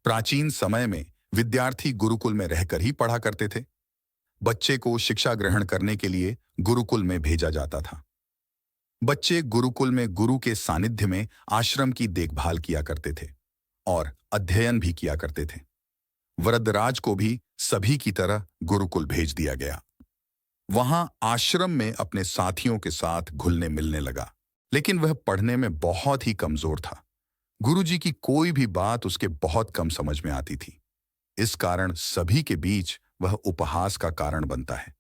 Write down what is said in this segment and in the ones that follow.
प्राचीन समय में विद्यार्थी गुरुकुल में रहकर ही पढ़ा करते थे। बच्चे को शिक्षा ग्रहण करने के लिए गुरुकुल में भेजा जाता था। बच्चे गुरुकुल में गुरु के सानिध्य में आश्रम की देखभाल किया करते थे और अध्ययन भी किया करते थे। वरदराज को भी सभी की तरह गुरुकुल भेज दिया गया। वहां आश्रम में अपने साथियों के साथ घुलने मिलने लगा, लेकिन वह पढ़ने में बहुत ही कमजोर था। गुरुजी की कोई भी बात उसके बहुत कम समझ में आती थी। इस कारण सभी के बीच वह उपहास का कारण बनता है।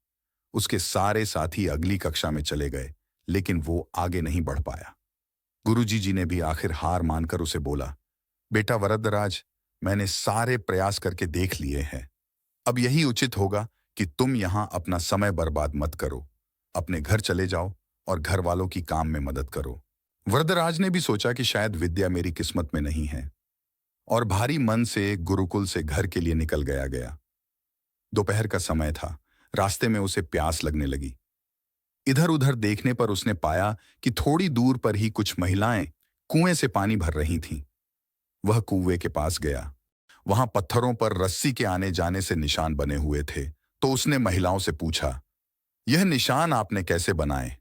उसके सारे साथी अगली कक्षा में चले गए, लेकिन वो आगे नहीं बढ़ पाया। गुरुजी जी ने भी आखिर हार मानकर उसे बोला, बेटा वरदराज, मैंने सारे प्रयास करके देख लिए हैं। अब यही उचित होगा कि तुम यहां अपना समय बर्बाद मत करो। अपने घर चले जाओ और घर वालों की काम में मदद करो। वरदराज ने भी सोचा कि शायद विद्या मेरी किस्मत में नहीं है और भारी मन से गुरुकुल से घर के लिए निकल गया। दोपहर का समय था। रास्ते में उसे प्यास लगने लगी। इधर उधर देखने पर उसने पाया कि थोड़ी दूर पर ही कुछ महिलाएं कुएं से पानी भर रही थीं। वह कुएं के पास गया। वहां पत्थरों पर रस्सी के आने जाने से निशान बने हुए थे। तो उसने महिलाओं से पूछा, यह निशान आपने कैसे बनाए?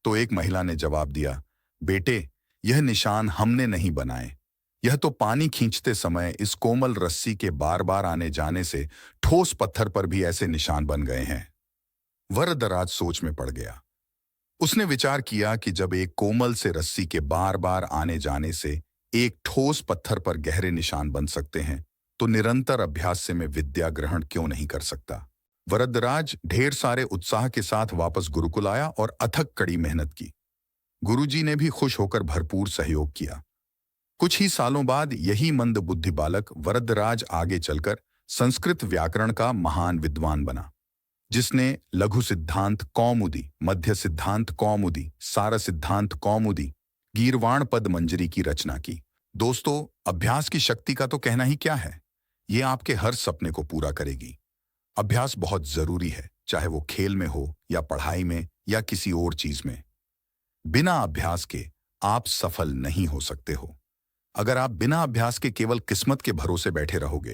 तो एक महिला ने जवाब दिया, बेटे, यह निशान हमने नहीं बनाए। यह तो पानी खींचते समय इस कोमल रस्सी के बार बार आने जाने से ठोस पत्थर पर भी ऐसे निशान बन गए हैं। वरदराज सोच में पड़ गया। उसने विचार किया कि जब एक कोमल से रस्सी के बार बार आने जाने से एक ठोस पत्थर पर गहरे निशान बन सकते हैं, तो निरंतर अभ्यास से मैं विद्या ग्रहण क्यों नहीं कर सकता। वरदराज ढेर सारे उत्साह के साथ वापस गुरुकुल आया और अथक कड़ी मेहनत की। गुरुजी ने भी खुश होकर भरपूर सहयोग किया। कुछ ही सालों बाद यही मंद बुद्धि बालक वरदराज आगे चलकर संस्कृत व्याकरण का महान विद्वान बना, जिसने लघु सिद्धांत कौमुदी, मध्य सिद्धांत कौमुदी, सार सिद्धांत कौमुदी, गीर्वाण पद मंजरी की रचना की। दोस्तों, अभ्यास की शक्ति का तो कहना ही क्या है। ये आपके हर सपने को पूरा करेगी। अभ्यास बहुत जरूरी है, चाहे वो खेल में हो या पढ़ाई में या किसी और चीज में। बिना अभ्यास के आप सफल नहीं हो सकते हो। अगर आप बिना अभ्यास के केवल किस्मत के भरोसे बैठे रहोगे,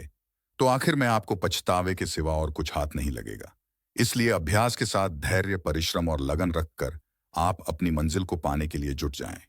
तो आखिर में आपको पछतावे के सिवा और कुछ हाथ नहीं लगेगा। इसलिए अभ्यास के साथ धैर्य, परिश्रम और लगन रखकर आप अपनी मंजिल को पाने के लिए जुट जाएं।